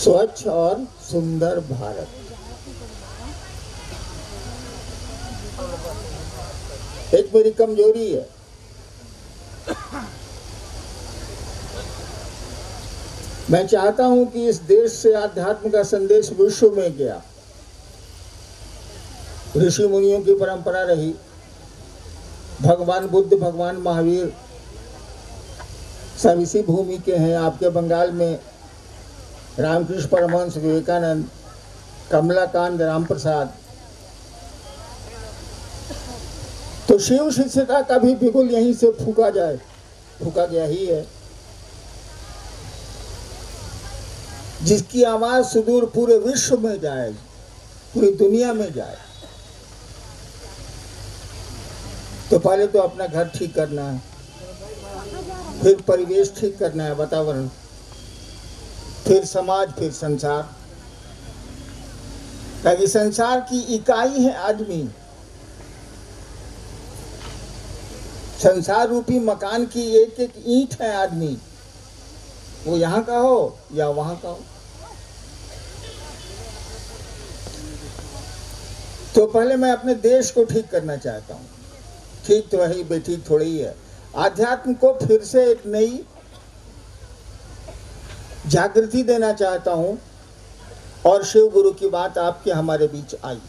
स्वच्छ और सुंदर भारत। एक मेरी कमजोरी है, मैं चाहता हूं कि इस देश से आध्यात्म का संदेश विश्व में गया। ऋषि मुनियों की परंपरा रही, भगवान बुद्ध, भगवान महावीर सब इसी भूमि के हैं। आपके बंगाल में रामकृष्ण परमहंस, विवेकानंद, कमलाकांत, राम प्रसाद। तो शिव शिष्यता का भी बिगुल यहीं से फूका गया ही है, जिसकी आवाज सुदूर पूरे विश्व में जाए, पूरी दुनिया में जाए। तो पहले तो अपना घर ठीक करना है, फिर परिवेश ठीक करना है, वातावरण, फिर समाज, फिर संसार। ताकि संसार की इकाई है आदमी। संसार रूपी मकान की एक एक ईंट है आदमी, वो यहां का हो या वहां का हो। तो पहले मैं अपने देश को ठीक करना चाहता हूं। ठीक तो है, बेठीक थोड़ी ही है। आध्यात्म को फिर से एक नई जागृति देना चाहता हूं, और शिव गुरु की बात आपके हमारे बीच आई।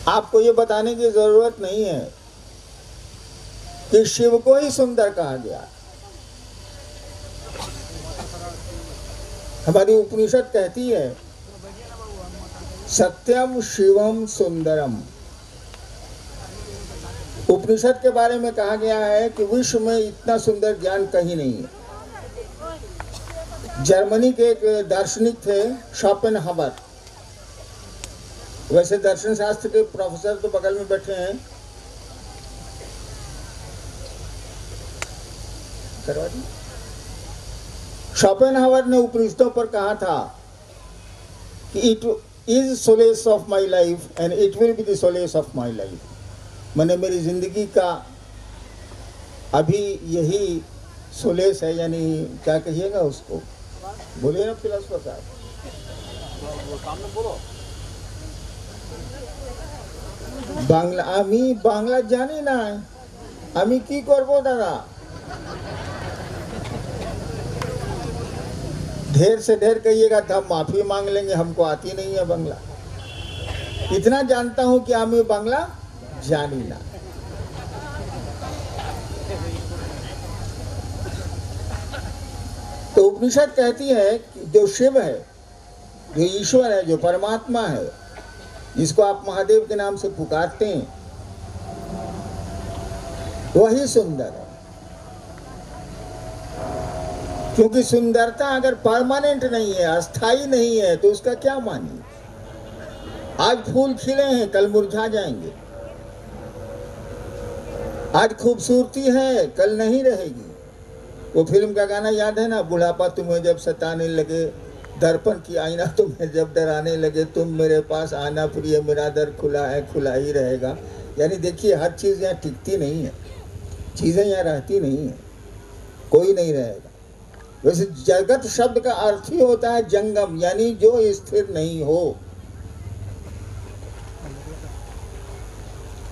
आपको ये बताने की जरूरत नहीं है कि शिव को ही सुंदर कहा गया। हमारी उपनिषद कहती है, सत्यम शिवम सुंदरम। उपनिषद के बारे में कहा गया है कि विश्व में इतना सुंदर ज्ञान कहीं नहीं है। जर्मनी के एक दार्शनिक थे, शोपेनहावर। वैसे दर्शन शास्त्र के प्रोफेसर तो बगल में बैठे हैं, करवा दी। शोपेनहावर ने उपनिषदों पर कहा था कि it is solace of my life and it will be the solace of my life. मैंने मेरी जिंदगी का अभी यही सोलेस है, यानी क्या कहिएगा उसको, बोलिए ना फिलोसोफर साहब। बांग्ला आमी बांग्ला जानी ना, आमी की करबो दादा। ढेर से ढेर कहिएगा तो हम माफी मांग लेंगे, हमको आती नहीं है बांग्ला। इतना जानता हूं कि आमी बांग्ला जानी ना। तो उपनिषद कहती है कि जो शिव है, जो ईश्वर है, जो परमात्मा है, जिसको आप महादेव के नाम से पुकारते हैं, वही सुंदर है। क्योंकि सुंदरता अगर परमानेंट नहीं है, अस्थाई नहीं है, तो उसका क्या मानिए। आज फूल खिले हैं, कल मुरझा जाएंगे। आज खूबसूरती है, कल नहीं रहेगी। वो फिल्म का गाना याद है ना, बुढ़ापा तुम्हें जब सताने लगे, दर्पण की आईना तुम्हें जब डराने लगे, तुम मेरे पास आना प्रिय, मेरा दर खुला है, खुला ही रहेगा। यानी देखिए, हर चीज़ यहाँ टिकती नहीं है, चीज़ें यहाँ रहती नहीं है, कोई नहीं रहेगा। वैसे जगत शब्द का अर्थ ही होता है जंगम, यानी जो स्थिर नहीं हो।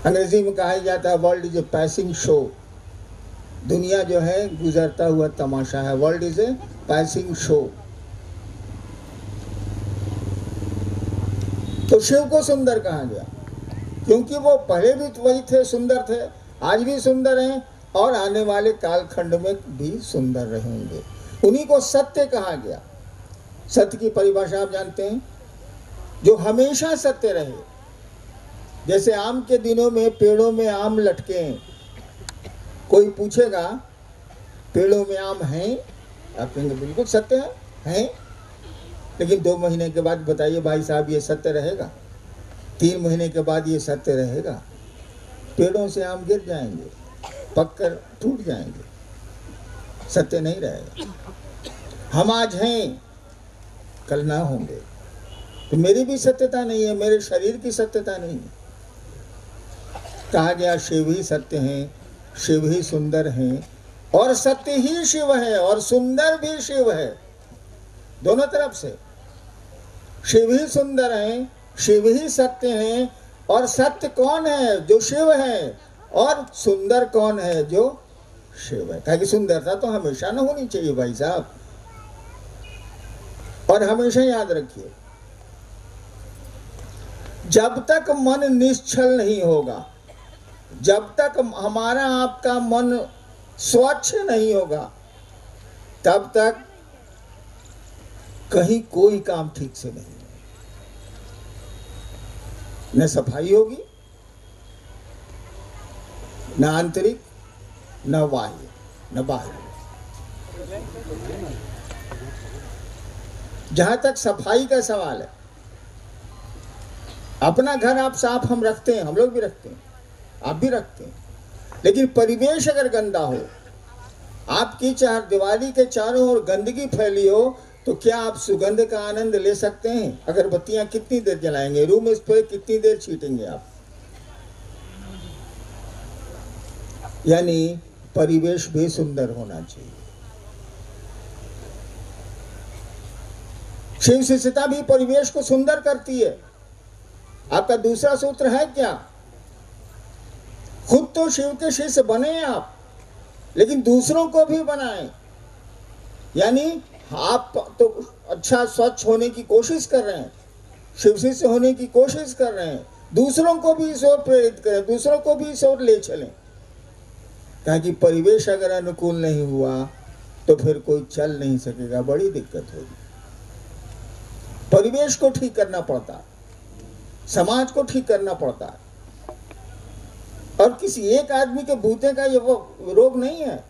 अंग्रेजी में कहा जाता है world is a passing show. दुनिया जो है गुजरता हुआ तमाशा है। World is a passing show. तो शिव को सुंदर कहा गया क्योंकि वो पहले भी वही थे, सुंदर थे, आज भी सुंदर हैं, और आने वाले कालखंड में भी सुंदर रहेंगे। उन्हीं को सत्य कहा गया। सत्य की परिभाषा आप जानते हैं, जो हमेशा सत्य रहे। जैसे आम के दिनों में पेड़ों में आम लटके हैं, कोई पूछेगा पेड़ों में आम हैं, आप कहेंगे बिल्कुल सत्य है। लेकिन 2 महीने के बाद बताइए भाई साहब, ये सत्य रहेगा? 3 महीने के बाद ये सत्य रहेगा? पेड़ों से आम गिर जाएंगे, पककर टूट जाएंगे, सत्य नहीं रहेगा। हम आज हैं, कल ना होंगे। तो मेरी भी सत्यता नहीं है, मेरे शरीर की सत्यता नहीं है। कहा गया शिव ही सत्य हैं, शिव ही सुंदर हैं, और सत्य ही शिव है और सुंदर भी शिव है। दोनों तरफ से शिव ही सुंदर है, शिव ही सत्य है। और सत्य कौन है? जो शिव है। और सुंदर कौन है? जो शिव है। ताकि सुंदरता तो हमेशा न होनी चाहिए भाई साहब। और हमेशा याद रखिए, जब तक मन निश्चल नहीं होगा, जब तक हमारा आपका मन स्वच्छ नहीं होगा, तब तक कहीं कोई काम ठीक से नहीं, न सफाई होगी, न आंतरिक, न बाह्य, न बाह्य। जहां तक सफाई का सवाल है, अपना घर आप साफ हम रखते हैं, हम लोग भी रखते हैं, आप भी रखते हैं, लेकिन परिवेश अगर गंदा हो, आपकी चार दीवारी के चारों ओर गंदगी फैली हो, तो क्या आप सुगंध का आनंद ले सकते हैं? अगरबत्तियां कितनी देर जलाएंगे? रूम स्प्रे कितनी देर छीटेंगे आप? यानी परिवेश भी सुंदर होना चाहिए। शिव शिष्यता भी परिवेश को सुंदर करती है। आपका दूसरा सूत्र है क्या? खुद तो शिव के शिष्य बने आप, लेकिन दूसरों को भी बनाएं। यानी आप तो अच्छा स्वच्छ होने की कोशिश कर रहे हैं, शिव शिष्य होने की कोशिश कर रहे हैं, दूसरों को भी इस ओर प्रेरित करें, दूसरों को भी इस ओर ले चलें। ताकि परिवेश अगर अनुकूल नहीं हुआ तो फिर कोई चल नहीं सकेगा, बड़ी दिक्कत होगी। परिवेश को ठीक करना पड़ता है, समाज को ठीक करना पड़ता है। और किसी एक आदमी के बूते का ये वो रोग नहीं है,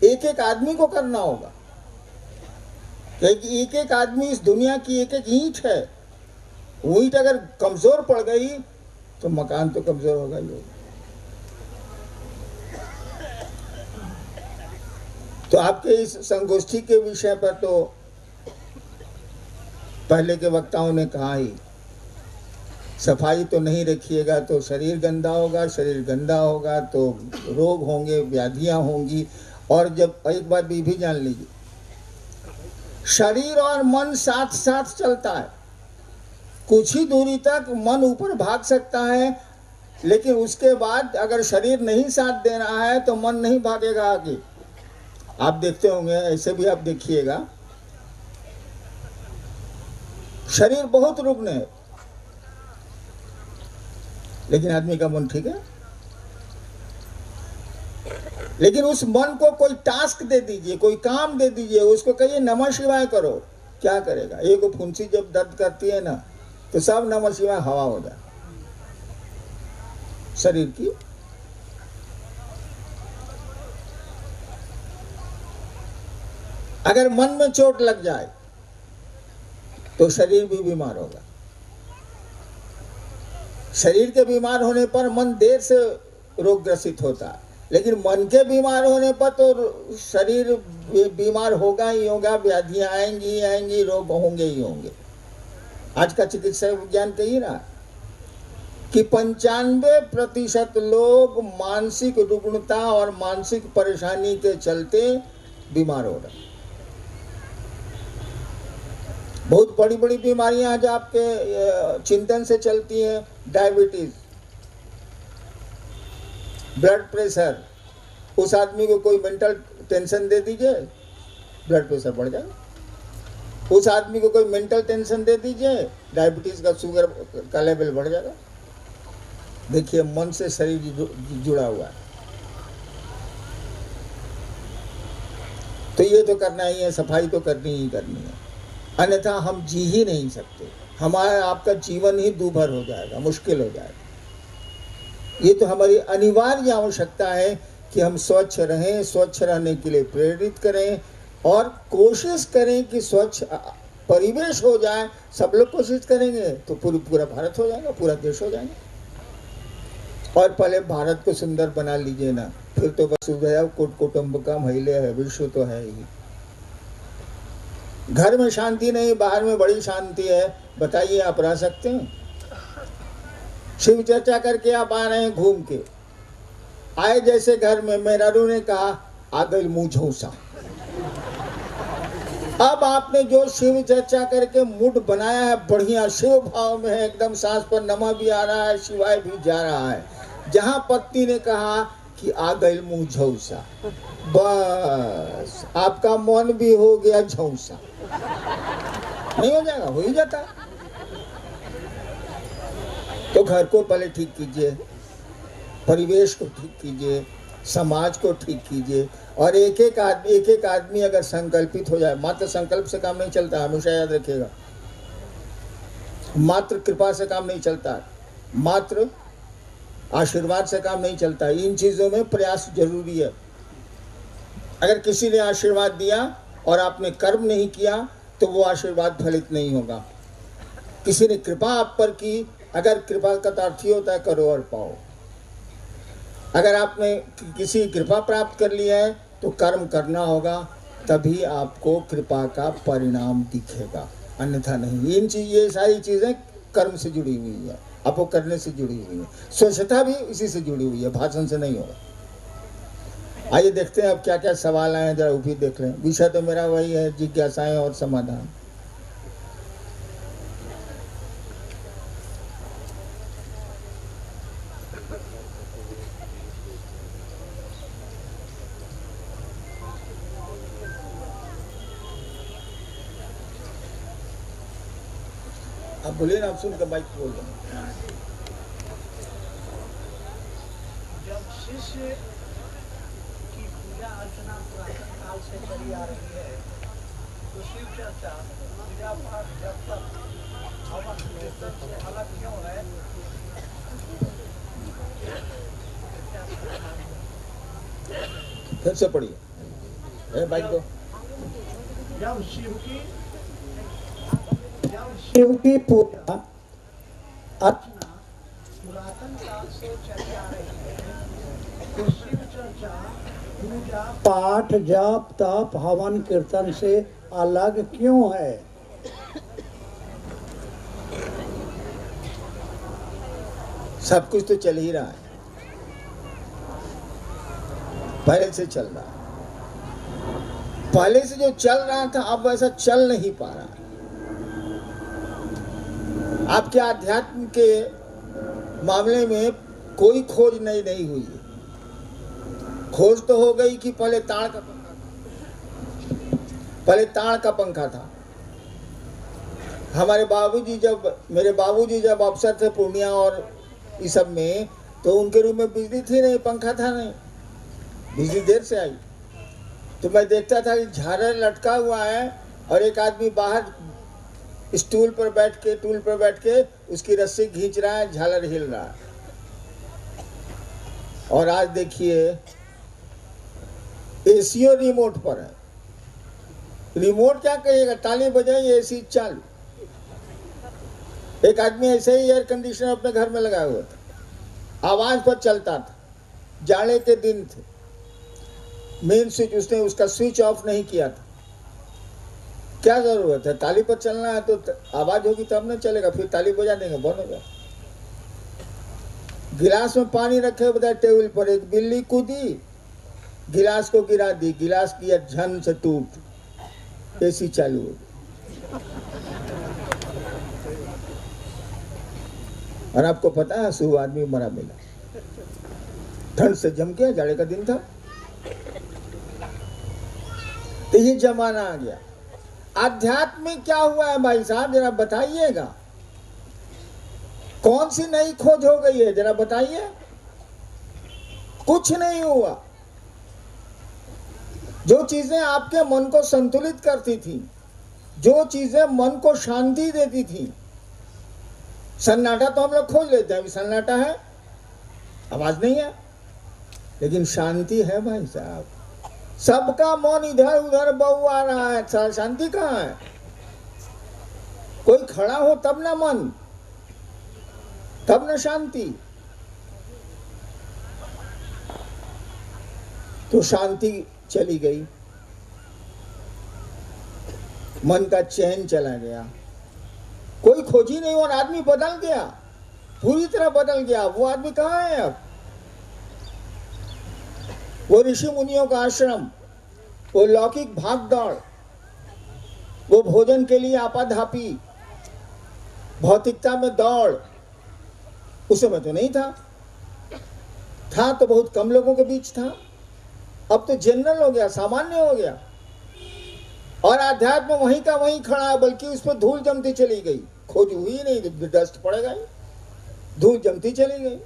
एक एक आदमी को करना होगा। क्योंकि एक एक आदमी इस दुनिया की एक एक ईंट है। वो ईंट अगर कमजोर पड़ गई तो मकान तो कमजोर होगा ही होगा। तो आपके इस संगोष्ठी के विषय पर तो पहले के वक्ताओं ने कहा ही, सफाई तो नहीं रखिएगा तो शरीर गंदा होगा, शरीर गंदा होगा तो रोग होंगे, व्याधियां होंगी। और जब एक बात भी जान लीजिए, शरीर और मन साथ साथ चलता है। कुछ ही दूरी तक मन ऊपर भाग सकता है, लेकिन उसके बाद अगर शरीर नहीं साथ दे रहा है तो मन नहीं भागेगा आगे। आप देखते होंगे, ऐसे भी आप देखिएगा, शरीर बहुत रुग्ण है लेकिन आदमी का मन ठीक है। लेकिन उस मन को कोई टास्क दे दीजिए, कोई काम दे दीजिए, उसको कहिए नमः शिवाय करो, क्या करेगा? एक फुंसी जब दर्द करती है ना, तो सब नमः शिवाय हवा हो जाए शरीर की। अगर मन में चोट लग जाए तो शरीर भी बीमार होगा। शरीर के बीमार होने पर मन देर से रोगग्रसित होता है, लेकिन मन के बीमार होने पर तो शरीर बीमार होगा ही होगा, व्याधियां आएंगी आएंगी, रोग होंगे ही होंगे। आज का चिकित्सा विज्ञान कही रहा कि 95% लोग मानसिक रुग्णता और मानसिक परेशानी के चलते बीमार हो रहे। बहुत बड़ी बड़ी बीमारियां आज आपके चिंतन से चलती हैं। डायबिटीज, ब्लड प्रेशर, उस आदमी को कोई मेंटल टेंशन दे दीजिए, ब्लड प्रेशर बढ़ जाएगा। उस आदमी को कोई मेंटल टेंशन दे दीजिए, डायबिटीज का शुगर का लेवल बढ़ जाएगा। देखिए, मन से शरीर जुड़ा हुआ है। तो ये तो करना ही है, सफाई तो करनी ही करनी है, अन्यथा हम जी ही नहीं सकते। हमारा आपका जीवन ही दूभर हो जाएगा, मुश्किल हो जाएगा। ये तो हमारी अनिवार्य आवश्यकता है कि हम स्वच्छ रहें, स्वच्छ रहने के लिए प्रेरित करें और कोशिश करें कि स्वच्छ परिवेश हो जाए। सब लोग कोशिश करेंगे तो पूरा भारत हो जाएगा, पूरा देश हो जाएगा। और पहले भारत को सुंदर बना लीजिए ना, फिर तो वसुधैव कुटुंबकम हिले है, विश्व तो है ही। घर में शांति नहीं, बाहर में बड़ी शांति है, बताइए आप रह सकते हैं? शिव चर्चा करके आप आ रहे हैं घूम के, आए जैसे घर में मेहरारू ने कहा आ गई मुंह झौसा। अब आपने जो शिव चर्चा करके मूड बनाया है बढ़िया, शिव भाव में है एकदम, सांस पर नमा भी आ रहा है, शिवाय भी जा रहा है। जहां पत्नी ने कहा कि आ गई मुंह झौसा, बस आपका मन भी हो गया झौसा। नहीं हो जाएगा? हो ही जाता। तो घर को पहले ठीक कीजिए, परिवेश को ठीक कीजिए, समाज को ठीक कीजिए, और एक एक आदमी अगर संकल्पित हो जाए, मात्र संकल्प से काम नहीं चलता, हमेशा याद रखिएगा। मात्र कृपा से काम नहीं चलता, मात्र आशीर्वाद से काम नहीं चलता। इन चीजों में प्रयास जरूरी है। अगर किसी ने आशीर्वाद दिया और आपने कर्म नहीं किया तो वो आशीर्वाद फलित नहीं होगा। किसी ने कृपा आप पर की, अगर कृपा का अर्थ ही होता है करो और पाओ। अगर आपने किसी कृपा प्राप्त कर लिया है तो कर्म करना होगा, तभी आपको कृपा का परिणाम दिखेगा, अन्यथा नहीं। ये सारी चीजें कर्म से जुड़ी हुई है, आपको करने से जुड़ी हुई है। स्वच्छता भी इसी से जुड़ी हुई है, भाषण से नहीं होगा। आइए देखते हैं अब क्या क्या सवाल आए हैं, जरा वो भी देख लें। विषय तो मेरा वही है, जिज्ञासाएं और समाधान। आप बोलिए ना, आप सुनकर बाइक बोल रहे हैं। जब शिष्य की पूजा अर्चना पुरातन काल से करी आ रही है, तो शिव चर्चा पूजा पाठ जब तक हवन कीर्तन से अलग क्यों है? फिर से पढ़िए बाइक को। जब शिव की पूजा अर्चना पुरातन काल से चली आ रही है, तो शिव चर्चा पूजा पाठ जप तप हवन कीर्तन से अलग क्यों है? सब कुछ तो चल ही रहा है, पहले से चल रहा है। पहले से जो चल रहा था अब वैसा चल नहीं पा रहा है। आपके आध्यात्म के मामले में कोई खोज नहीं हुई है। खोज तो हो गई कि पहले ताड़ का पंखा था। मेरे बाबूजी जब अफसर थे पूर्णिया और इस सब में, तो उनके रूम में बिजली थी नहीं, पंखा था नहीं, बिजली देर से आई। तो मैं देखता था कि झालर लटका हुआ है और एक आदमी बाहर टूल पर बैठ के उसकी रस्सी खींच रहा है, झालर हिल रहा है। और आज देखिए एसी रिमोट पर है। रिमोट क्या कहेगा, ताली बजाई एसी चालू। एक आदमी ऐसे ही एयर कंडीशनर अपने घर में लगाया हुआ था, आवाज पर चलता था, जाड़े के दिन थे, मेन स्विच उसने उसका स्विच ऑफ नहीं किया था। क्या जरूरत है, ताली पर चलना है तो आवाज होगी तब ना चलेगा, फिर ताली बजा देंगे बंद हो जाए। गिलास में पानी रखे बताए टेबल पर, एक बिल्ली कूदी, गिलास को गिरा दी, गिलास किया झन से टूट, एसी चालू हो गई। और आपको पता है 100 आदमी मरा मिला, ठंड से जम गया, जाड़े का दिन था। तो ये जमाना आ गया। आध्यात्म में क्या हुआ है भाई साहब, जरा बताइएगा। कौन सी नई खोज हो गई है, जरा बताइए। कुछ नहीं हुआ। जो चीजें आपके मन को संतुलित करती थी, जो चीजें मन को शांति देती थी, सन्नाटा तो हम लोग खोज लेते हैं, अभी सन्नाटा है, आवाज नहीं है, लेकिन शांति है भाई साहब। सबका मन इधर उधर बहुआ रहा है, शांति कहाँ है? कोई खड़ा हो तब ना मन, तब ना शांति। तो शांति चली गई, मन का चैन चला गया, कोई खोज ही नहीं, और आदमी बदल गया, पूरी तरह बदल गया। वो आदमी कहाँ है अब? वो ऋषि मुनियों का आश्रम, वो लौकिक भाग दौड़, वो भोजन के लिए आपाधापी, भौतिकता में दौड़, उस समय तो नहीं था। था तो बहुत कम लोगों के बीच था। अब तो जनरल हो गया, सामान्य हो गया। और आध्यात्म वहीं का वहीं खड़ा है, बल्कि उस पर धूल जमती चली गई। खोज हुई नहीं, डस्ट पड़ेगा ही, धूल जमती चली गई।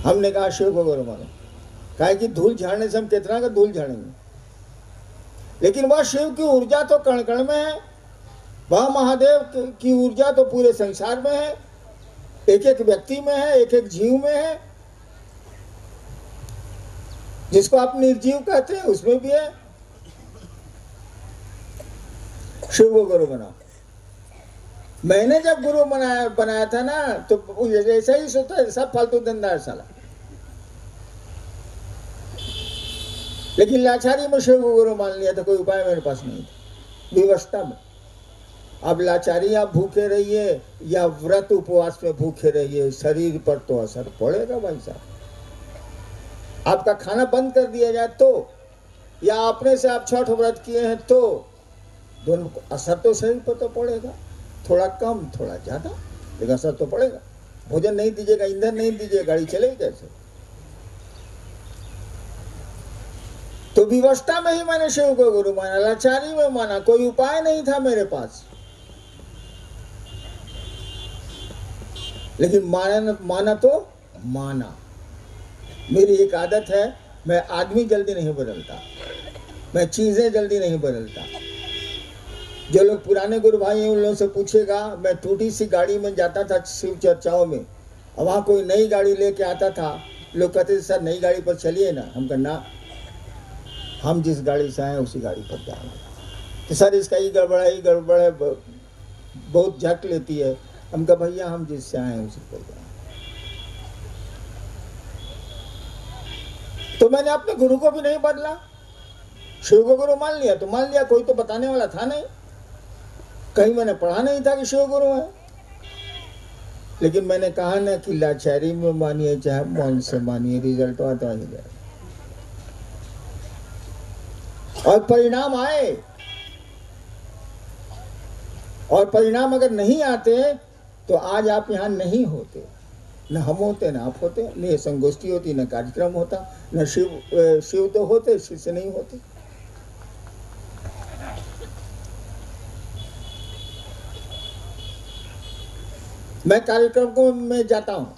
हमने कहा शिव को गुरु मानो, कहा कि धूल झाड़ने से हम कितना का धूल झाड़ेंगे, लेकिन वह शिव की ऊर्जा तो कण कण में है, वह महादेव की ऊर्जा तो पूरे संसार में है, एक एक व्यक्ति में है, एक एक जीव में है। जिसको आप निर्जीव कहते हैं उसमें भी है। शिव को गुरु बनाओ। मैंने जब गुरु बनाया था ना, तो ऐसा ही सोचा है, सब फालतू धंधा है साला। लेकिन लाचारी में शिव को गुरु मान लिया था, कोई उपाय मेरे पास नहीं था, विवशता में। अब लाचारी आप भूखे रहिए या व्रत उपवास में भूखे रहिए, शरीर पर तो असर पड़ेगा भाई साहब। आपका खाना बंद कर दिया जाए तो, या अपने से आप छठ व्रत किए हैं तो, दोनों असर तो शरीर पर तो पड़ेगा, थोड़ा कम थोड़ा ज्यादा, लेकिन असर तो पड़ेगा। भोजन नहीं दीजिएगा, ईंधन नहीं दीजिएगा, गाड़ी चलेगी कैसे? तो विवशता में ही मैंने शिव को गुरु माना, लाचारी में माना, कोई उपाय नहीं था मेरे पास। लेकिन माना तो माना। मेरी एक आदत है, मैं आदमी जल्दी नहीं बदलता, मैं चीजें जल्दी नहीं बदलता। जो लोग पुराने गुरु भाई हैं उन लोगों से पूछेगा, मैं टूटी सी गाड़ी में जाता था शिव चर्चाओं में, और वहां कोई नई गाड़ी लेके आता था, लोग कहते थे सर नई गाड़ी पर चलिए ना। हम कहना, हम जिस गाड़ी से आए उसी गाड़ी पर जाएंगे। तो सर इसका ही गड़बड़ है, बहुत झक लेती है। हम कहा भैया हम जिससे आए उसी पर जाएंगे। तो मैंने अपने गुरु को भी नहीं बदला, शिव को गुरु मान लिया तो मान लिया, कोई तो बताने वाला था नहीं, कहीं मैंने पढ़ा नहीं था कि शिव गुरु है। लेकिन मैंने कहा ना कि लाचारी में मानिए चाहे मौन से मानिए, रिजल्ट आता ही जाए। और परिणाम आए, और परिणाम अगर नहीं आते तो आज आप यहां नहीं होते, न हम होते न आप होते, न ये संगोष्ठी होती, न कार्यक्रम होता, न शिव तो होते, शिव से नहीं होते। मैं कार्यक्रम में जाता हूँ,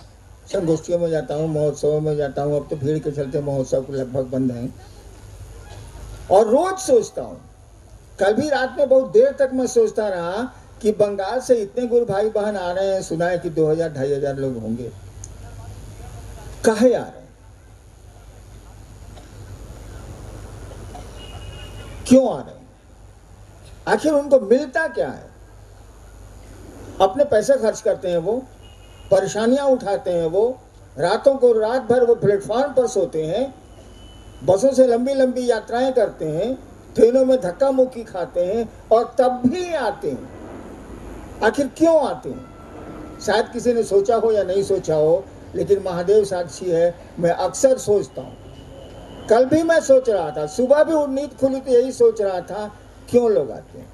संगोष्ठियों में जाता हूँ, महोत्सवों में जाता हूँ। अब तो भीड़ के चलते महोत्सव लगभग बंद हैं। और रोज सोचता हूँ, कल भी रात में बहुत देर तक मैं सोचता रहा कि बंगाल से इतने गुरु भाई बहन आ रहे हैं, सुना है कि 2000-2500 लोग होंगे, काहे आ रहे हैं, क्यों आ रहे हैं, आखिर उनको मिलता क्या है? अपने पैसे खर्च करते हैं, वो परेशानियां उठाते हैं, वो रातों को रात भर वो प्लेटफॉर्म पर सोते हैं, बसों से लंबी लंबी यात्राएं करते हैं, ट्रेनों में धक्का मुक्की खाते हैं, और तब भी आते हैं। आखिर क्यों आते हैं? शायद किसी ने सोचा हो या नहीं सोचा हो, लेकिन महादेव साक्षी है, मैं अक्सर सोचता हूं। कल भी मैं सोच रहा था, सुबह भी नींद खुली तो यही सोच रहा था, क्यों लोग आते हैं,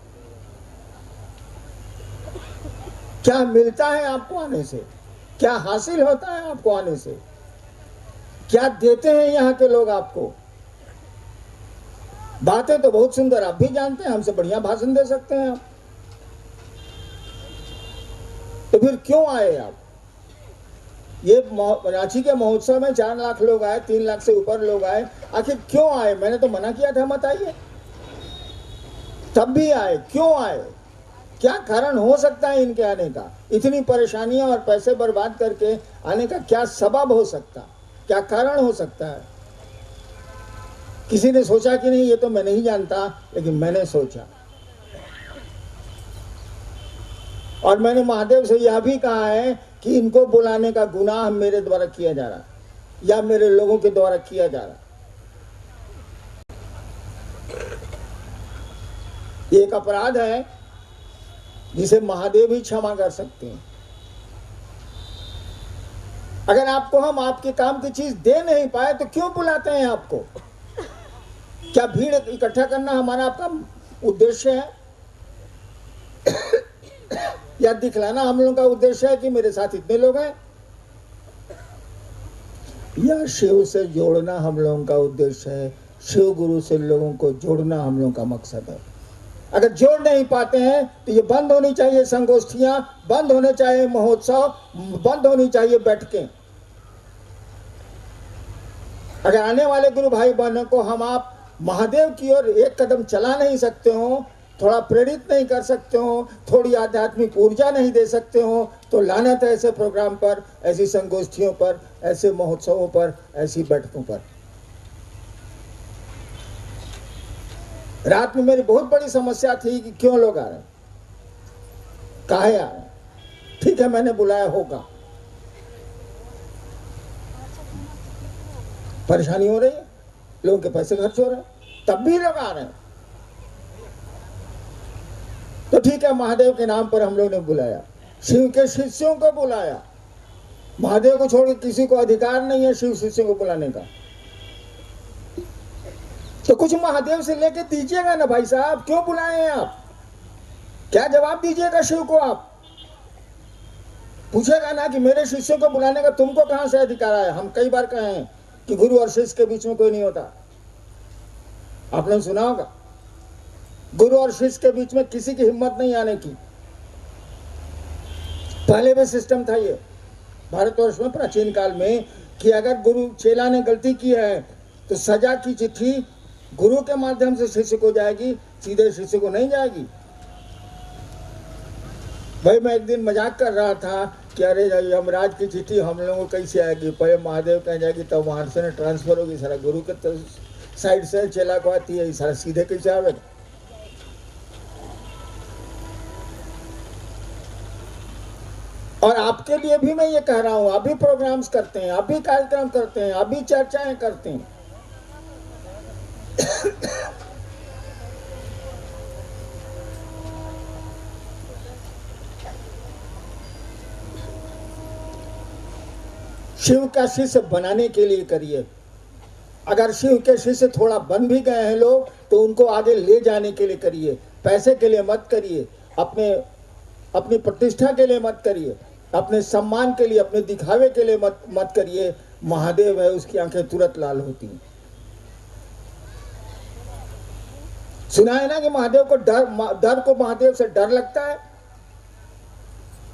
क्या मिलता है आपको आने से, क्या हासिल होता है आपको आने से, क्या देते हैं यहाँ के लोग आपको। बातें तो बहुत सुंदर आप भी जानते हैं, हमसे बढ़िया भाषण दे सकते हैं आप, तो फिर क्यों आए आप? ये रांची के महोत्सव में 4 लाख लोग आए, 3 लाख से ऊपर लोग आए, आखिर क्यों आए? मैंने तो मना किया था मत आइए, तब भी आए, क्यों आए? क्या कारण हो सकता है इनके आने का? इतनी परेशानियां और पैसे बर्बाद करके आने का क्या सबब हो सकता, क्या कारण हो सकता है? किसी ने सोचा कि नहीं, ये तो मैं नहीं जानता, लेकिन मैंने सोचा। और मैंने महादेव से यह भी कहा है कि इनको बुलाने का गुनाह मेरे द्वारा किया जा रहा या मेरे लोगों के द्वारा किया जा रहा। ये एक अपराध है जिसे महादेव ही क्षमा कर सकते हैं। अगर आपको हम आपके काम की चीज दे नहीं पाए तो क्यों बुलाते हैं आपको? क्या भीड़ इकट्ठा करना हमारा आपका उद्देश्य है? या दिखलाना हम लोगों का उद्देश्य है कि मेरे साथ इतने लोग हैं? या शिव से जोड़ना हम लोगों का उद्देश्य है? शिव गुरु से लोगों को जोड़ना हम लोगों का मकसद है। अगर जोड़ नहीं पाते हैं तो ये बंद होनी चाहिए संगोष्ठियां, बंद होने चाहिए महोत्सव, बंद होनी चाहिए बैठकें। अगर आने वाले गुरु भाई बहनों को हम आप महादेव की ओर एक कदम चला नहीं सकते हो, थोड़ा प्रेरित नहीं कर सकते हो, थोड़ी आध्यात्मिक ऊर्जा नहीं दे सकते हो, तो लानत है ऐसे प्रोग्राम पर, ऐसी संगोष्ठियों पर, ऐसे महोत्सवों पर, ऐसी बैठकों पर। रात में मेरी बहुत बड़ी समस्या थी कि क्यों लोग आ रहे हैं, काहे आ रहे हैं। ठीक है, मैंने बुलाया होगा, परेशानी हो रही है, लोगों के पैसे खर्च हो रहे हैं, तब भी लोग आ रहे हैं। तो ठीक है, महादेव के नाम पर हम लोग ने बुलाया, शिव के शिष्यों को बुलाया। महादेव को छोड़ के किसी को अधिकार नहीं है शिव शिष्यों को बुलाने का। तो कुछ महादेव से लेके दीजिएगा ना भाई साहब, क्यों बुलाए हैं आप? क्या जवाब दीजिएगा शिव को? आप पूछेगा ना कि मेरे शिष्यों को बुलाने का तुमको कहां से अधिकार आया? हम कई बार कहे हैं कि गुरु और शिष्य के बीच में कोई नहीं होता। आपने सुना होगा, गुरु और शिष्य के बीच में किसी की हिम्मत नहीं आने की। पहले भी सिस्टम था ये भारतवर्ष में प्राचीन काल में कि अगर गुरु चेला ने गलती की है तो सजा की चिट्ठी गुरु के माध्यम से शिष्य को जाएगी, सीधे शिष्य को नहीं जाएगी। भाई मैं एक दिन मजाक कर रहा था कि अरे यमराज की चिट्ठी हम लोगों को कैसे आएगी? पहले महादेव कह जाएगी तब वहां से ट्रांसफर होगी, सारा गुरु के तो साइड से चेला को आती है, सारा सीधे कैसे आवेगा? और आपके लिए भी मैं ये कह रहा हूं, आप भी प्रोग्राम्स करते हैं, आप भी कार्यक्रम करते हैं, आप भी चर्चाएं करते हैं। शिव का शिष्य बनाने के लिए करिए। अगर शिव के शिष्य थोड़ा बन भी गए हैं लोग तो उनको आगे ले जाने के लिए करिए। पैसे के लिए मत करिए, अपनी प्रतिष्ठा के लिए मत करिए, अपने सम्मान के लिए, अपने दिखावे के लिए मत करिए। महादेव है, उसकी आंखें तुरंत लाल होती हैं। सुना है ना कि महादेव को डर को महादेव से डर लगता है।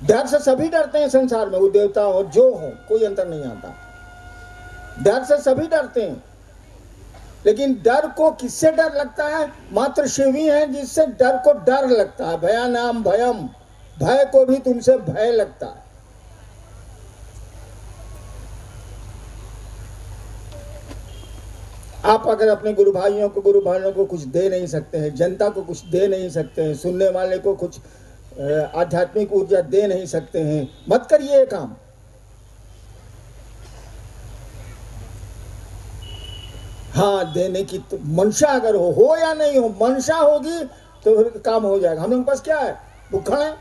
डर से सभी डरते हैं संसार में, वो देवता हो जो हो, कोई अंतर नहीं आता। डर से सभी डरते हैं, लेकिन डर को किससे डर लगता है? मात्र शिव ही है जिससे डर को डर लगता है। भयानाम भयम, भय को भी तुमसे भय लगता है। आप अगर अपने गुरु भाइयों को कुछ दे नहीं सकते हैं, जनता को कुछ दे नहीं सकते हैं, सुनने वाले को कुछ आध्यात्मिक ऊर्जा दे नहीं सकते हैं, मत करिए ये काम। हाँ, देने की तो मंशा अगर हो या नहीं हो, मंशा होगी तो फिर काम हो जाएगा। हम लोग के पास क्या है? भूखा है।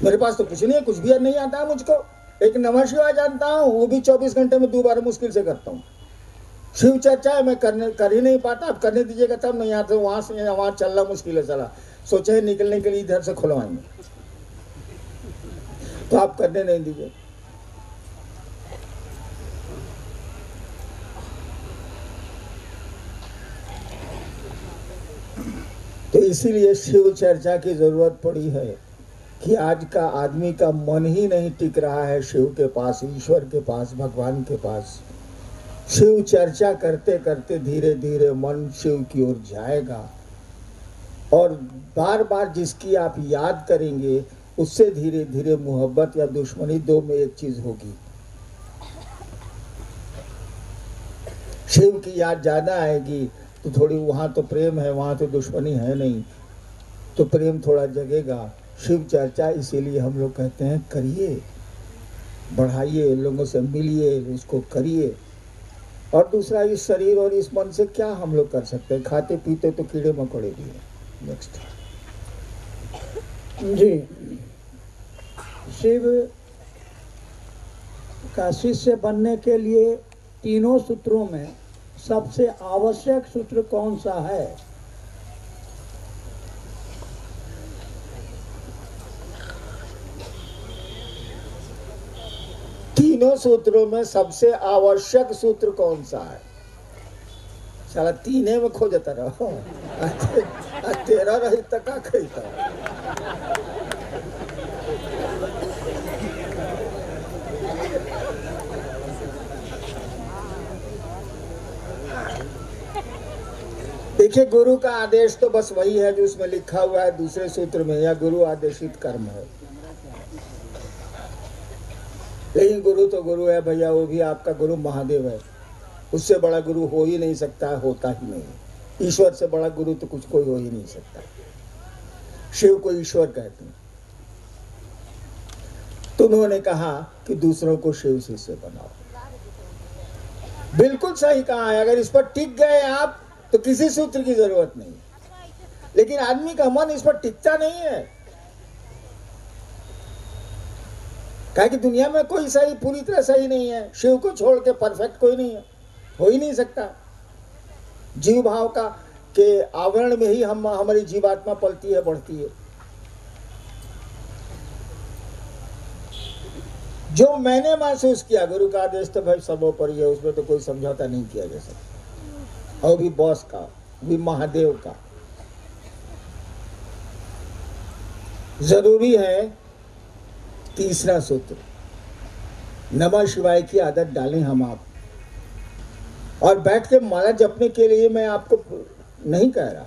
मेरे पास तो कुछ नहीं है, कुछ भी नहीं आता है मुझको। एक नमः शिवाय जानता हूँ, वो भी 24 घंटे में 2 बार मुश्किल से करता हूँ। शिव चर्चा है मैं कर ही नहीं पाता। अब करने दीजिएगा तब नहीं, यहाँ से वहां चलना मुश्किल है। चला सोचे निकलने के लिए इधर से खुलवाएंगे, तो आप करने नहीं दीजिए। तो इसीलिए शिव चर्चा की जरूरत पड़ी है कि आज का आदमी का मन ही नहीं टिक रहा है शिव के पास, ईश्वर के पास, भगवान के पास। शिव चर्चा करते करते धीरे धीरे मन शिव की ओर जाएगा, और बार बार जिसकी आप याद करेंगे उससे धीरे धीरे मोहब्बत या दुश्मनी, दो में एक चीज होगी। शिव की याद ज्यादा आएगी तो थोड़ी वहां तो प्रेम है, वहां तो दुश्मनी है नहीं, तो प्रेम थोड़ा जगेगा। शिव चर्चा इसीलिए हम लोग कहते हैं करिए, बढ़ाइए, लोगों से मिलिए, उसको करिए। और दूसरा, इस शरीर और इस मन से क्या हम लोग कर सकते हैं? खाते पीते तो कीड़े मकोड़े भी हैं। नेक्स्ट जी, शिव का शिष्य बनने के लिए तीनों सूत्रों में सबसे आवश्यक सूत्र कौन सा है? तीनों सूत्रों में सबसे आवश्यक सूत्र कौन सा है? साला तीने में खोजता रहो, तेरा रही तका खरीता। देखिए, गुरु का आदेश तो बस वही है जो उसमें लिखा हुआ है दूसरे सूत्र में, या गुरु आदेशित कर्म है। लेकिन गुरु तो गुरु है भैया, वो भी आपका गुरु महादेव है। उससे बड़ा गुरु हो ही नहीं सकता, होता ही नहीं। ईश्वर से बड़ा गुरु तो कुछ कोई हो ही नहीं सकता। शिव को ईश्वर कहते हैं। तो उन्होंने कहा कि दूसरों को शिव शिष्य बनाओ। बिल्कुल सही कहा है। अगर इस पर टिक गए आप तो किसी सूत्र की जरूरत नहीं। लेकिन आदमी का मन इस पर टिकता नहीं है। कहा कि दुनिया में कोई सही पूरी तरह सही नहीं है। शिव को छोड़ के परफेक्ट कोई नहीं है, हो ही नहीं सकता। जीव भाव का के आवरण में ही हमारी जीवात्मा पलती है, बढ़ती है। जो मैंने महसूस किया, गुरु का आदेश तो भाई सर्वोपरि है, उसमें तो कोई समझौता नहीं किया जा सकता। और भी बॉस का, भी महादेव का। जरूरी है तीसरा सूत्र, नमः शिवाय की आदत डालें हम आप। और बैठ के माला जपने के लिए मैं आपको नहीं कह रहा,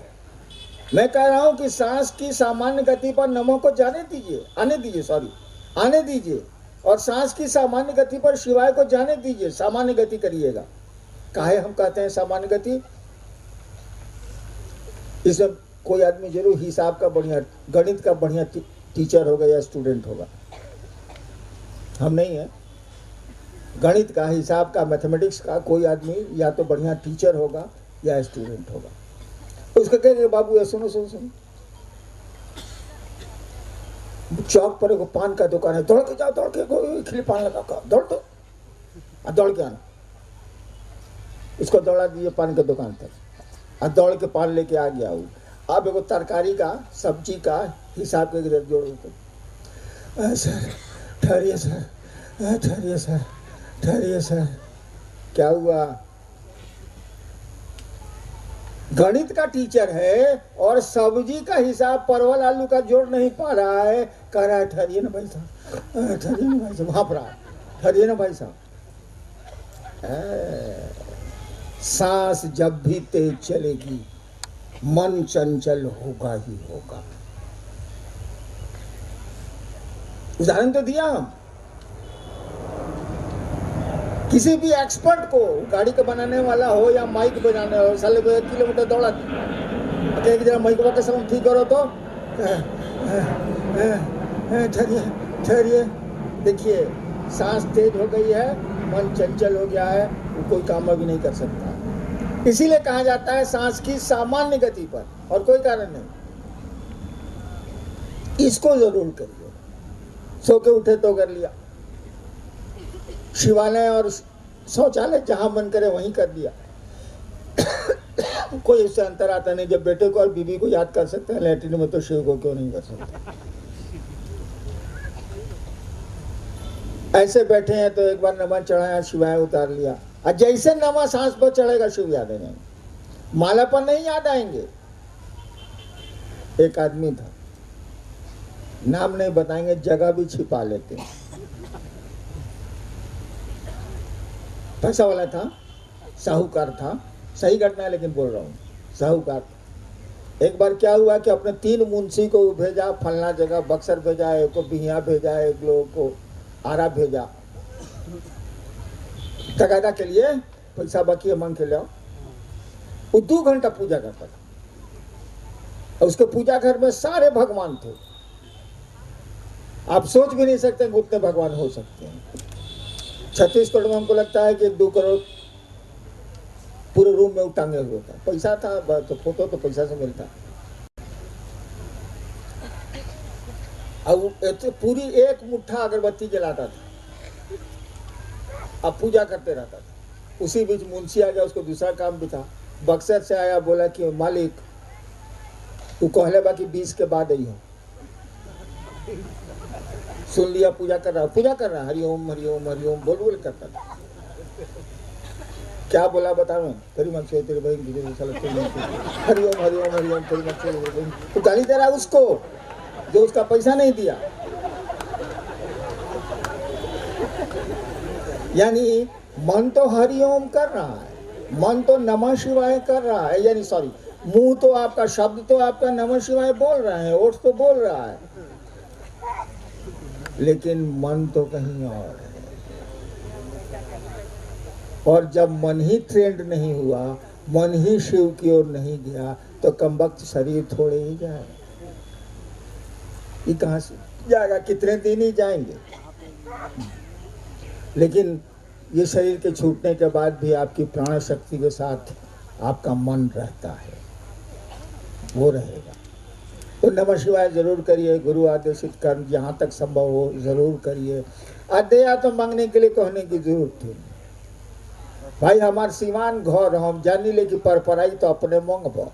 मैं कह रहा हूं कि सांस की सामान्य गति पर नमः को जाने दीजिए, आने दीजिए। और सांस की सामान्य गति पर शिवाय को जाने दीजिए, सामान्य गति करिएगा। काहे हम कहते हैं सामान्य गति? इसमें कोई आदमी जरूर हिसाब का बढ़िया, गणित का बढ़िया टीचर होगा या स्टूडेंट होगा। हम नहीं है। गणित का, हिसाब का, मैथमेटिक्स का कोई आदमी या तो बढ़िया टीचर होगा या स्टूडेंट होगा। उसको कहेंगे बाबू सुनो, चौक पर एक पान का दुकान है, दौड़ के जाओ, दौड़ के खिले पान लगा, दौड़ के आना। उसको दौड़ा दीजिए पान के दुकान तक, और दौड़ के पान लेके आ गया वो। अब एगो तरकारी का, सब्जी का हिसाब के गिरफ्त जोड़ो। सर ठहरिए सर, क्या हुआ? गणित का टीचर है और सब्जी का हिसाब, परवल आलू का जोड़ नहीं पा रहा है। कह रहा है ठहरिए ना भाई साहब, वहां पर ठहरिए ना भाई साहब। सांस जब भी तेज चलेगी, मन चंचल होगा ही होगा। उदाहरण तो दिया हम। किसी भी एक्सपर्ट को, गाड़ी का बनाने वाला हो या माइक बजाने वाला हो, साले को 1 किलोमीटर दौड़ा दे, जरा माइक का साउंड ठीक करो तो ठहरिए। देखिए, सांस तेज हो गई है, मन चंचल हो गया है, वो कोई काम भी नहीं कर सकता। इसीलिए कहा जाता है सांस की सामान्य गति पर, और कोई कारण नहीं। इसको जरूर करिए। सो के उठे तो कर लिया, शिवालय और शौचालय जहां मन करे वहीं कर दिया। कोई इससे अंतर आता नहीं। जब बेटे को और बीवी को याद कर सकते हैं लैट्रिन में, तो शिव को क्यों नहीं कर सकते? ऐसे बैठे हैं तो एक बार नमः चढ़ाया, शिवाय उतार लिया, और जैसे नमः सांस पर चढ़ेगा शिव याद आ जाएंगे, माला पर नहीं याद आएंगे। एक आदमी था, नाम नहीं बताएंगे, जगह भी छिपा लेते हैं। पैसा वाला था, साहूकार था। सही घटना है लेकिन बोल रहा हूँ, साहूकार। एक बार क्या हुआ कि अपने 3 मुंशी को भेजा, फलना जगह बक्सर भेजा, एक को बिहिया भेजा, एक लोग को आरा भेजा, तगादा के लिए पैसा बाकी है, मांग के ले आओ। वो 2 घंटा पूजा करता था, और उसके पूजा घर में सारे भगवान थे। आप सोच भी नहीं सकते उतने भगवान हो सकते हैं। छत्तीसगढ़ में हमको लगता है कि 2 करोड़ पूरे रूम में उटांगे हुए था। पैसा था तो फोटो तो पैसा से मिलता। अब पूरी एक मुट्ठा अगरबत्ती जलाता था, अब पूजा करते रहता था। उसी बीच मुंशी आ गया, उसको दूसरा काम भी था। बक्सर से आया, बोला कि मालिक तू कहले बाकी 20 के बाद आई हो। सुन लिया, पूजा कर रहा हरिओम हरिओम हरिओम बोल बोल करता था। क्या बोला बता, मैं तेरी मन से तेरी बहन की हरिओम हरिओम हरिओम तेरी मन से। तू गाली दे रहा उसको जो उसका पैसा नहीं दिया। यानी मन तो हरिओम कर रहा है, मन तो नमः शिवाय कर रहा है, यानी सॉरी, मुंह तो आपका, शब्द तो आपका नमः शिवाय बोल रहा है, ओठ तो बोल रहा है, लेकिन मन तो कहीं और है। और जब मन ही ट्रेंड नहीं हुआ, मन ही शिव की ओर नहीं गया, तो कमबख्त शरीर थोड़े ही जाए। ये कहां से जाएगा, कितने दिन ही जाएंगे। लेकिन ये शरीर के छूटने के बाद भी आपकी प्राण शक्ति के साथ आपका मन रहता है, वो रहेगा। तो नमः शिवाय जरूर करिए, गुरु आदेशित कर्म जहाँ तक संभव हो जरूर करिए। अदया तो मांगने के लिए कहने की जरूरत थी भाई, हमार सीमान घर हम जानी ले कि परपराई तो अपने मंगब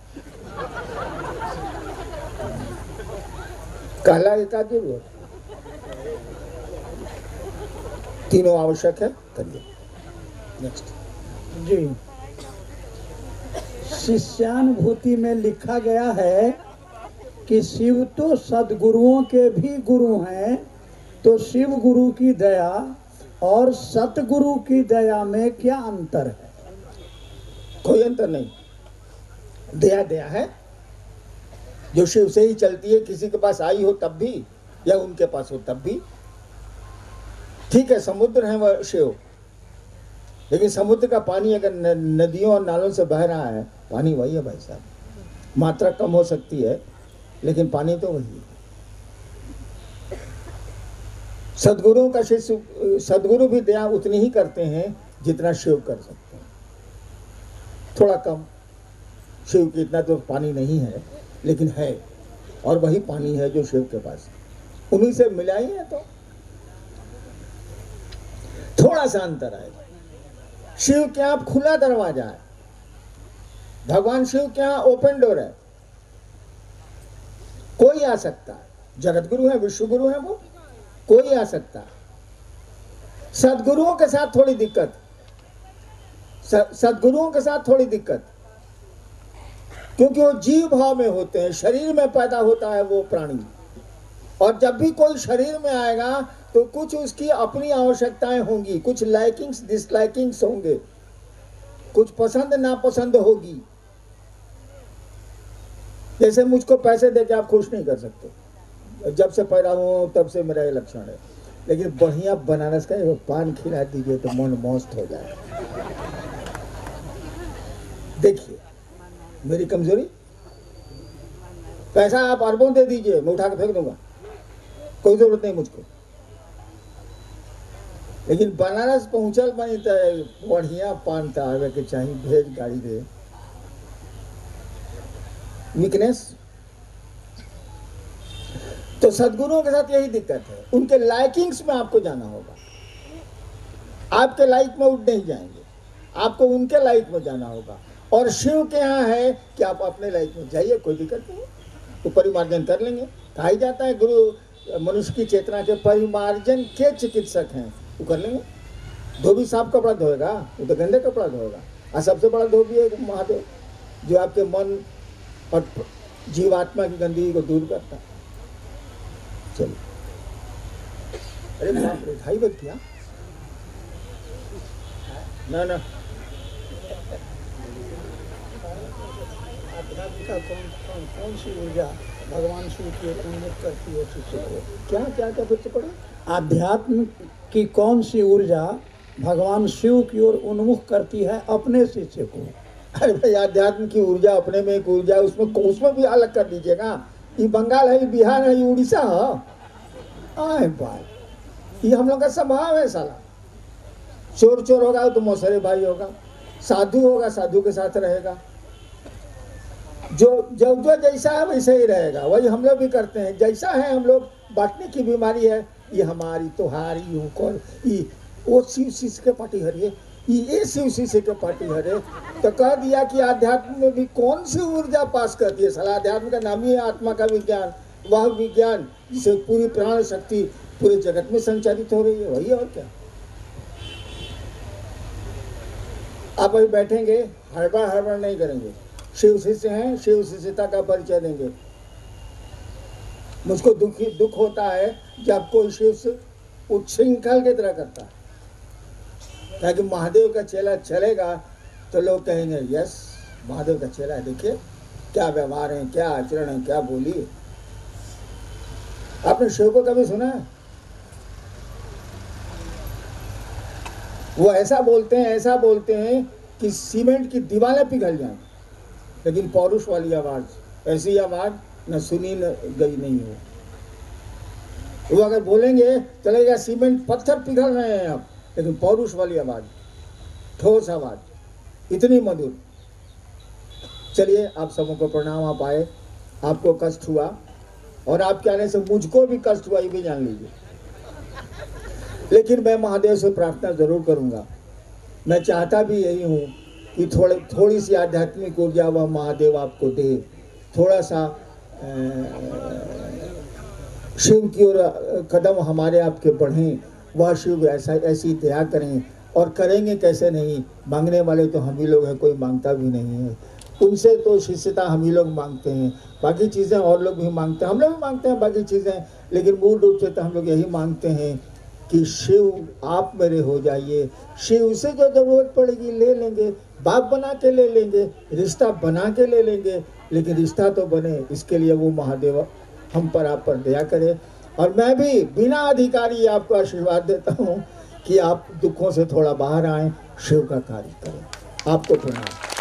कहला एक जरूरत। तीनों आवश्यक है, करिए। नेक्स्ट जी, शिष्यानुभूति में लिखा गया है कि शिव तो सदगुरुओं के भी गुरु हैं, तो शिव गुरु की दया और सतगुरु की दया में क्या अंतर है? कोई अंतर नहीं। दया दया है, जो शिव से ही चलती है, किसी के पास आई हो तब भी या उनके पास हो तब भी। ठीक है, समुद्र है वह शिव, लेकिन समुद्र का पानी अगर नदियों और नालों से बह रहा है, पानी वही है भाई साहब। मात्रा कम हो सकती है, लेकिन पानी तो वही है। सदगुरुओं का शिष्य, सदगुरु भी दया उतनी ही करते हैं जितना शिव कर सकते हैं, थोड़ा कम। शिव की इतना तो पानी नहीं है, लेकिन है, और वही पानी है जो शिव के पास है। उन्हीं से मिलाई है, तो थोड़ा सा अंतर आएगा। शिव के यहाँ खुला दरवाजा है, भगवान शिव के यहाँ ओपन डोर है, कोई आ सकता है। जगत गुरु है, विश्व गुरु है, वो कोई आ सकता है। सदगुरुओं के साथ थोड़ी दिक्कत, सदगुरुओं के साथ थोड़ी दिक्कत, क्योंकि वो जीव भाव में होते हैं, शरीर में पैदा होता है वो प्राणी, और जब भी कोई शरीर में आएगा तो कुछ उसकी अपनी आवश्यकताएं होंगी, कुछ लाइकिंग्स डिसलाइकिंग्स होंगे, कुछ पसंद नापसंद होगी। जैसे मुझको पैसे देके आप खुश नहीं कर सकते, जब से पैदा हुआ तब से मेरा ये लक्षण है, लेकिन बढ़िया बनारस का एक पान खिला दीजिए तो मन मस्त हो जाए। देखिए मेरी कमजोरी, पैसा आप अरबों दे दीजिए, मैं उठा के फेंक दूंगा, कोई जरूरत नहीं मुझको। लेकिन बनारस पहुंचल बनी तो बढ़िया पान था आवे के चाहिए, भेज गाड़ी दे। वीकनेस। तो सदगुरुओं के साथ यही दिक्कत है, उनके लाइकिंग्स में आपको जाना होगा। आपके लाइक में उठ नहीं जाएंगे, आपको उनके लाइक में जाना होगा। और शिव के यहाँ है कि आप अपने लाइक में जाइए, कोई दिक्कत नहीं, तो परिमार्जन कर लेंगे। कहा ही जाता है गुरु मनुष्य की चेतना के परिमार्जन के चिकित्सक हैं, वो कर लेंगे। धोबी साफ कपड़ा धोएगा, वो तो गंदे कपड़ा धोएगा। और सबसे बड़ा धोबी है महादेव, जो आपके मन और जीवात्मा की गंदगी को दूर करता है। चलिए, अरे बाप रे, 2:30 बज गया ना ना। आध्यात्मिक कौन सी ऊर्जा भगवान शिव की उन्मुख करती है शिष्य को? क्या क्या क्या फिर से पढ़ो। आध्यात्म की कौन सी ऊर्जा भगवान शिव की ओर उन्मुख करती है अपने शिष्य को? अरे भाई, आध्यात्म की ऊर्जा अपने में एक ऊर्जा, उसमें भी अलग कर दीजिएगा। ये बंगाल है, ये बिहार है, ये उड़ीसा है। आए भाई, ये हम लोग का स्वभाव है साला। चोर चोर होगा तो मौसरे भाई होगा, साधु होगा साधु के साथ रहेगा, जो जैसा है वैसे ही रहेगा। वही हम लोग भी करते हैं, जैसा है हम लोग बांटने की बीमारी है, ये हमारी तुम्हारी यूं कौन ये वो शिव शिष्य के पार्टी हरे, ये शिव शिष्य के पार्टी हरे। तो कह दिया कि आध्यात्म में भी कौन सी ऊर्जा पास करती है। साला अध्यात्म का नाम ही है आत्मा का विज्ञान, वह विज्ञान जिसे पूरी प्राण शक्ति पूरे जगत में संचालित हो रही है, वही और क्या। आप अभी बैठेंगे, हड़बड़ नहीं करेंगे, शिव शिष्य हैं, शिव शिष्यता का परिचय देंगे। मुझको दुख होता है जब कोई शिष्य उच्छृंखल की तरह करता है, ताकि महादेव का चेला चलेगा तो लोग कहेंगे यस महादेव का चेला है, देखिए क्या व्यवहार है, क्या आचरण है, क्या बोली है। आपने शिव को कभी सुना है? वो ऐसा बोलते हैं कि सीमेंट की दीवारें पिघल जाएं, लेकिन पौरुष वाली आवाज, ऐसी आवाज न सुनी न गई नहीं हो। वो अगर बोलेंगे चलेगा सीमेंट पत्थर पिघल रहे हैं अब, लेकिन पौरुष वाली आवाज, ठोस आवाज, इतनी मधुर। चलिए आप सबों को प्रणाम। आप आए, आपको कष्ट हुआ और आपके आने से मुझको भी कष्ट हुआ, ये भी जान लीजिए। लेकिन मैं महादेव से प्रार्थना जरूर करूंगा, मैं चाहता भी यही हूँ कि थोड़ी सी आध्यात्मिक ऊर्जा वह महादेव आपको दे, थोड़ा सा शिव की ओर कदम हमारे आपके बढ़ें, वह शिव ऐसी दया करें। और करेंगे कैसे नहीं, मांगने वाले तो हम ही लोग हैं, कोई मांगता भी नहीं है। उनसे तो शिष्यता हम ही लोग मांगते हैं, बाकी चीज़ें और लोग भी मांगते हैं, हम लोग भी मांगते हैं बाकी चीज़ें, लेकिन मूल रूप से तो हम लोग यही मांगते हैं कि शिव आप मेरे हो जाइए। शिव से जो जरूरत पड़ेगी ले लेंगे, बाप बना के ले लेंगे, रिश्ता बना के ले लेंगे, लेकिन रिश्ता तो बने, इसके लिए वो महादेव हम पर आप पर दया करे। और मैं भी बिना अधिकारी आपको आशीर्वाद देता हूँ कि आप दुखों से थोड़ा बाहर आएं, शिव का कार्य करें। आपको प्रणाम।